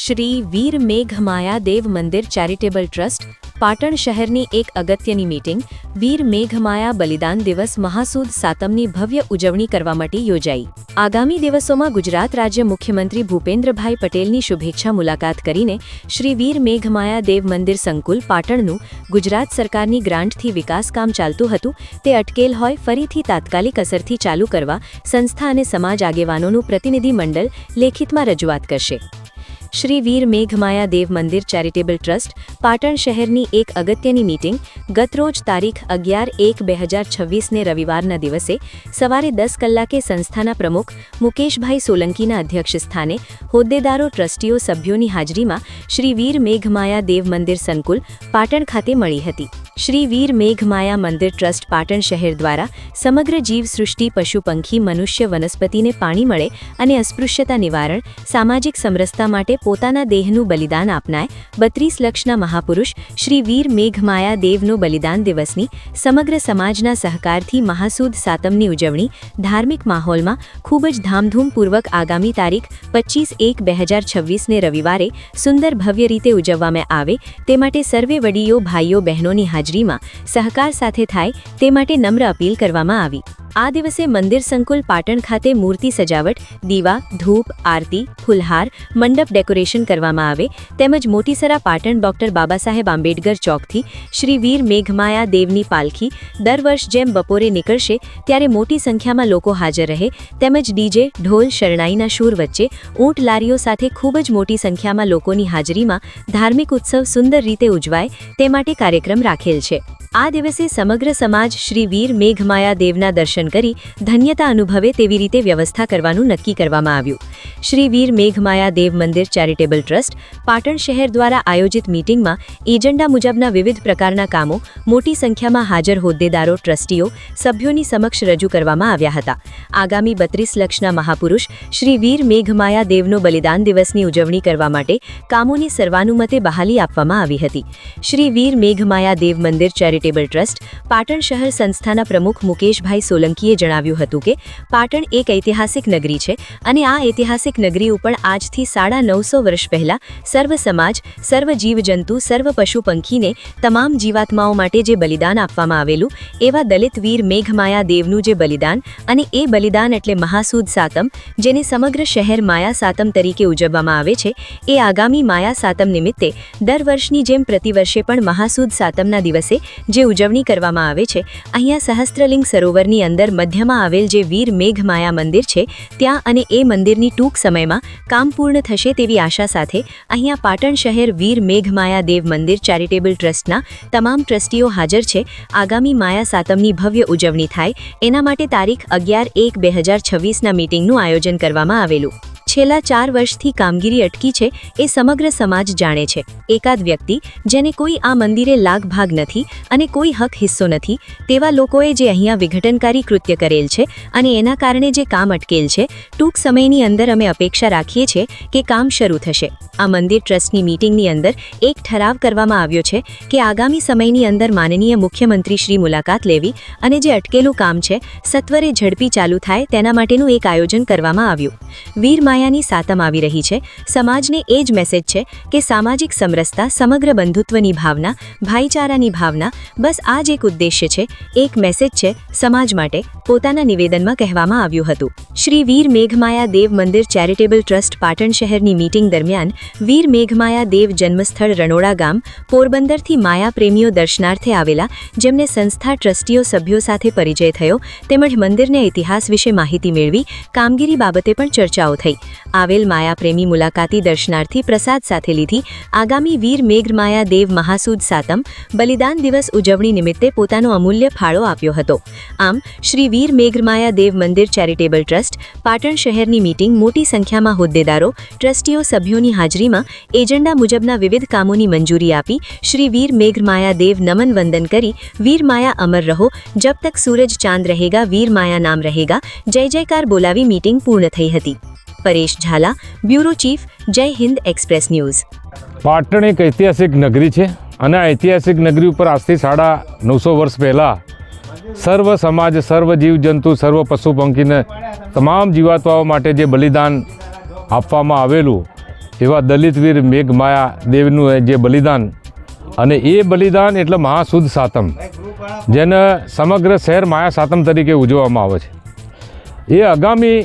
શ્રી વીર મેઘમાયા દેવ મંદિર charitable trust Patan શહેરની એક અગત્યની મીટિંગ વીર મેઘમાયા બલિદાન દિવસ મહાસુદ સાતમની ભવ્ય ઉજવણી કરવા માટે યોજાઈ। આગામી દિવસોમાં ગુજરાત રાજ્ય મુખ્યમંત્રી ભૂપેન્દ્રભાઈ પટેલની શુભેચ્છા મુલાકાત કરીને શ્રી વીર મેઘમાયા દેવ મંદિર સંકુલ પાટણનું ગુજરાત સરકારની ગ્રાન્ટથી વિકાસ કામ ચાલતું હતું તે અટકેલ હોય ફરીથી તાત્કાલિક અસરથી ચાલુ કરવા સંસ્થા અને સમાજ આગેવાનોનું પ્રતિનિધિ મંડળ લેખિતમાં રજૂઆત કરશે। શ્રી વીર મેઘમાયા દેવ મંદિર ચેરિટેબલ ટ્રસ્ટ પાટણ શહેરની એક અગત્યની મીટિંગ ગતરોજ તારીખ 11/1/2026ને રવિવારના દિવસે સવારે 10 કલાકે સંસ્થાના પ્રમુખ મુકેશભાઈ સોલંકીના અધ્યક્ષસ્થાને હોદ્દેદારો ટ્રસ્ટીઓ સભ્યોની હાજરીમાં શ્રી વીર મેઘમાયા દેવ મંદિર સંકુલ પાટણ ખાતે મળી હતી। શ્રી વીર મેઘમાયા મંદિર ટ્રસ્ટ પાટણ શહેર દ્વારા સમગ્ર જીવ સૃષ્ટિ પશુ પંખી મનુષ્ય વનસ્પતિને પાણી મળે અને અસ્પૃશ્યતા નિવારણ સામાજિક સમરસતા માટે પોતાના દેહનું બલિદાન આપનાર 32 લક્ષના મહાપુરુષ શ્રી વીર મેઘમાયા દેવનો બલિદાન દિવસની સમગ્ર સમાજના સહકારથી મહાસુદ સાતમની ઉજવણી ધાર્મિક માહોલમાં ખૂબ જ ધામધૂમપૂર્વક આગામી તારીખ 25/1/2026ને રવિવારે સુંદર ભવ્ય રીતે ઉજવવામાં આવે તે માટે સર્વે વડીઓ ભાઈઓ બહેનોની હાજરીમાં સહકાર સાથે થાય તે માટે નમ્ર અપીલ કરવામાં આવી। આ દિવસે મંદિર સંકુલ પાટણ ખાતે મૂર્તિ સજાવટ દીવા ધૂપ આરતી ફૂલહાર મંડપ ડેકોરેશન કરવામાં આવે તેમજ મોટીસરા પાટણ ડોક્ટર બાબાસાહેબ આંબેડકર ચોકથી શ્રી વીર મેઘમાયા દેવની પાલખી દર વર્ષ જેમ બપોરે નીકળશે ત્યારે મોટી સંખ્યામાં લોકો હાજર રહે તેમજ ડીજે ઢોલ શરણાઈના શૂર વચ્ચે ઊંટ લારીઓ સાથે ખૂબ જ મોટી સંખ્યામાં લોકોની હાજરીમાં ધાર્મિક ઉત્સવ સુંદર રીતે ઉજવાય તે માટે કાર્યક્રમ રાખેલ છે। આ દિવસે સમગ્ર સમાજ શ્રી વીર મેઘમાયા દેવના દર્શન કરી ધન્યતા અનુભવે તેવી રીતે વ્યવસ્થા કરવાનું નક્કી કરવામાં આવ્યું। શ્રી વીર મેઘમાયા દેવ મંદિર ચેરિટેબલ ટ્રસ્ટ પાટણ શહેર દ્વારા આયોજિત મીટિંગમાં એજન્ડા મુજબના વિવિધ પ્રકારના કામો મોટી સંખ્યામાં હાજર હોદ્દેદારો ટ્રસ્ટીઓ સભ્યોની સમક્ષ રજૂ કરવામાં આવ્યા હતા। આગામી 32 લક્ષના મહાપુરુષ શ્રી વીર મેઘમાયા દેવનો બલિદાન દિવસની ઉજવણી કરવા માટે કામોની સર્વાનુમતે બહાલી આપવામાં આવી હતી। શ્રી વીર મેઘમાયા દેવ મંદિર ચેરિટેબલ ટ્રસ્ટ પાટણ શહેર સંસ્થાના પ્રમુખ મુકેશભાઈ સોલંકીએ જણાવ્યું હતું કે પાટણ એક ઐતિહાસિક નગરી છે અને આ ઐતિહાસિક નગરી ઉપર આજથી 950 વર્ષ પહેલા સર્વ સમાજ સર્વ જીવજંતુ સર્વ પશુ પંખીને તમામ જીવાત્માઓ માટે જે બલિદાન આપવામાં આવેલું એવા દલિત વીર મેઘમાયા દેવનું જે બલિદાન અને એ બલિદાન એટલે મહાસુદ સાતમ જેને સમગ્ર શહેર માયા સાતમ તરીકે ઉજવવામાં આવે છે એ આગામી માયા સાતમ નિમિત્તે દર વર્ષની જેમ પ્રતિવર્ષે પણ મહાસુદ સાતમના દિવસે જે ઉજવણી કરવામાં આવે છે અહીંયા સહસ્ત્રલિંગ સરોવરની અંદર મધ્યમાં આવેલ જે વીર મેઘમાયા મંદિર છે ત્યાં અને એ મંદિરની ટૂંક સમયમાં કામ પૂર્ણ થશે તેવી આશા સાથે અહીંયા પાટણ શહેર વીર મેઘમાયા દેવ મંદિર ચેરિટેબલ ટ્રસ્ટના તમામ ટ્રસ્ટીઓ હાજર છે। આગામી માયા સાતમની ભવ્ય ઉજવણી થાય એના માટે તારીખ 11/1/2026ના મીટિંગનું આયોજન કરવામાં આવેલું। છેલ્લા 4 વર્ષથી કામગીરી અટકી છે એ સમગ્ર સમાજ જાણે છે। એકાદ વ્યક્તિ જેને કોઈ આ મંદિરે લાગ ભાગ નથી અને કોઈ હક હિસ્સો નથી તેવા લોકોએ જે અહીંયા વિઘટનકારી કૃત્ય કરેલ છે અને એના કારણે જે કામ અટકેલ છે ટૂંક સમયની અંદર અમે અપેક્ષા રાખીએ છીએ કે કામ શરૂ થશે। આ મંદિર ટ્રસ્ટની મીટિંગની અંદર એક ઠરાવ કરવામાં આવ્યો છે કે આગામી સમયની અંદર માનનીય મુખ્યમંત્રી શ્રી મુલાકાત લેવી અને જે અટકેલું કામ છે સત્વરે ઝડપી ચાલુ થાય તેના માટેનું એક આયોજન કરવામાં આવ્યું। વીર માયાની સાતમ આવી રહી છે સમાજને એ જ મેસેજ છે કે સામાજિક સમરસતા સમગ્ર બંધુત્વની ભાવના ભાઈચારાની ભાવના બસ આ જ એક ઉદ્દેશ્ય છે એક મેસેજ છે સમાજ માટે પોતાના નિવેદનમાં કહેવામાં આવ્યું હતું। શ્રી વીર મેઘમાયા દેવ મંદિર ચેરિટેબલ ટ્રસ્ટ પાટણ શહેરની મીટિંગ દરમિયાન વીર મેઘમાયા દેવ જન્મસ્થળ રણોડા ગામ પોરબંદરથી માયા પ્રેમીઓ દર્શનાર્થે આવેલા જેમને સંસ્થા ટ્રસ્ટીઓ સભ્યો સાથે પરિચય થયો તેમજ મંદિરને ઇતિહાસ વિશે માહિતી મેળવી કામગીરી બાબતે પણ ચર્ચાઓ થઈ। આવેલ માયા પ્રેમી મુલાકાતી દર્શનાર્થી પ્રસાદ સાથે લીધી। આગામી વીર મેઘમાયા દેવ મહાસુદ સાતમ બલિદાન દિવસ ઉજવણી નિમિત્તે પોતાનો અમૂલ્ય ફાળો આપ્યો હતો। આમ શ્રી વીર મેઘમાયા દેવ મંદિર ચેરિટેબલ ટ્રસ્ટ પાટણ શહેરની મીટિંગ મોટી સંખ્યામાં હોદ્દેદારો ટ્રસ્ટીઓ સભ્યોની હાજરીમાં એજન્ડા મુજબના વિવિધ કામોની મંજૂરી આપી શ્રી વીર મેઘમાયા દેવ નમન વંદન કરી વીર માયા અમર રહો જબ તક સૂરજ ચાંદ रहेगा वीर माया नाम रहेगा जय जयकार बोलावी मीटिंग पूर्ण થઈ હતી। પરેશ ઝાલા બ્યુરો ચીફ જય હિન્દ એક્સપ્રેસ ન્યૂઝ। પાટણ એક ઐતિહાસિક નગરી છે અને આ ઐતિહાસિક નગરી ઉપર આજથી 950 વર્ષ પહેલાં સર્વ સમાજ સર્વ જીવજંતુ સર્વ પશુ પંખીને તમામ જીવાત્માઓ માટે જે બલિદાન આપવામાં આવેલું એવા દલિત વીર મેઘમાયા દેવનું જે બલિદાન, અને એ બલિદાન એટલે મહાસુદ સાતમ, જેને સમગ્ર શહેર માયા સાતમ તરીકે ઉજવવામાં આવે છે. એ આગામી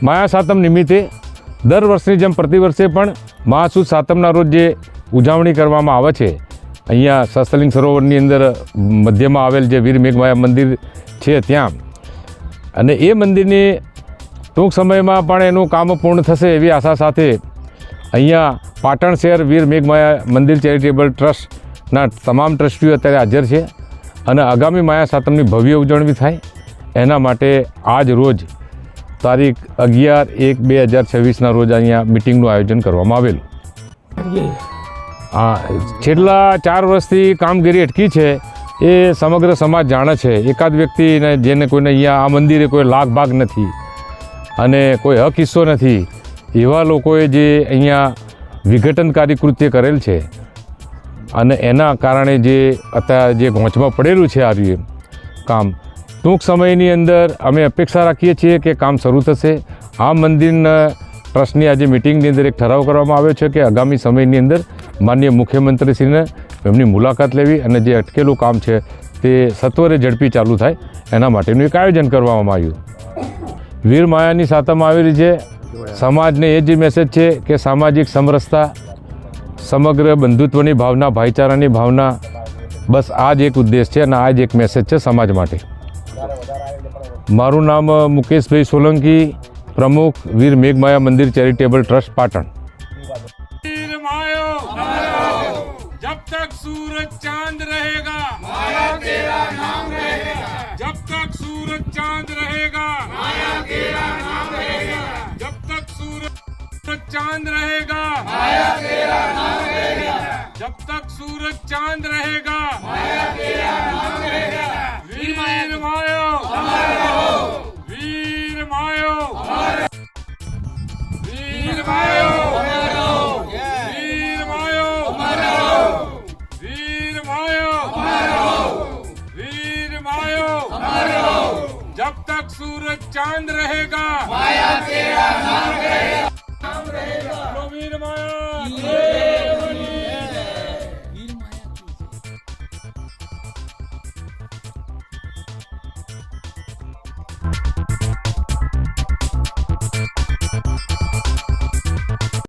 માયા સાતમ નિમિત્તે દર વર્ષની જેમ પ્રતિવર્ષે પણ મહાસુદ સાતમના રોજ જે ઉજવણી કરવામાં આવે છે, અહીંયા સહસ્ત્રલિંગ સરોવરની અંદર મધ્યમાં આવેલ જે વીર મેઘમાયા મંદિર છે ત્યાં, અને એ મંદિરની ટૂંક સમયમાં પણ એનું કામ પૂર્ણ થશે એવી આશા સાથે અહીંયા પાટણ શહેર વીર મેઘમાયા મંદિર ચેરિટેબલ ટ્રસ્ટના તમામ ટ્રસ્ટીઓ અત્યારે હાજર છે, અને આગામી માયા સાતમની ભવ્ય ઉજવણી થાય એના માટે આજ રોજ તારીખ 11/1/2026ના રોજ અહીંયા મિટિંગનું આયોજન કરવામાં આવેલું. છેલ્લા 4 વર્ષથી કામગીરી અટકી છે એ સમગ્ર સમાજ જાણે છે. એકાદ વ્યક્તિને જેને કોઈને અહીંયા આ મંદિરે કોઈ લાગ ભાગ નથી અને કોઈ હક હિસ્સો નથી, એવા લોકોએ જે અહીંયા વિઘટનકારી કૃત્ય કરેલ છે, અને એના કારણે જે અત્યારે જે ગોંચમાં પડેલું છે આ રહ્યું કામ, ટૂંક સમયની અંદર અમે અપેક્ષા રાખીએ છીએ કે કામ શરૂ થશે. આ મંદિરના ટ્રસ્ટની આજે મિટિંગની અંદર એક ઠરાવ કરવામાં આવ્યો છે કે આગામી સમયની અંદર માનનીય મુખ્યમંત્રીશ્રીને એમની મુલાકાત લેવી અને જે અટકેલું કામ છે તે સત્વરે ઝડપી ચાલુ થાય એના માટેનું એક આયોજન કરવામાં આવ્યું. વીર માયાની સાતમ આવેલી છે, સમાજને એ જ મેસેજ છે કે સામાજિક સમરસતા, સમગ્ર બંધુત્વની ભાવના, ભાઈચારાની ભાવના, બસ આ જ એક ઉદ્દેશ છે અને આ જ એક મેસેજ છે સમાજ માટે. મારું નામ મુકેશભાઈ સોલંકી, પ્રમુખ વીર મેઘમાયા મંદિર ચેરિટેબલ ટ્રસ્ટ પાટણ. जब तक सूरज चांद रहेगा माया तेरा नाम रहेगा, जब तक सूरज चांद रहेगा माया तेरा नाम रहेगा, जब तक सूरज चांद रहेगा माया तेरा नाम रहेगा, जब तक सूरज चांद रहेगा माया तेरा नाम रहेगा. वीर मायो अमर रहो, वीर मायो अमर, वीर मायो अमर रहो, वीर मायो अमर रहो, वीर मायो अमर रहो, वीर मायो अमर रहो. जब तक सूरज चांद रहेगा माया तेरा नाम रहेगा,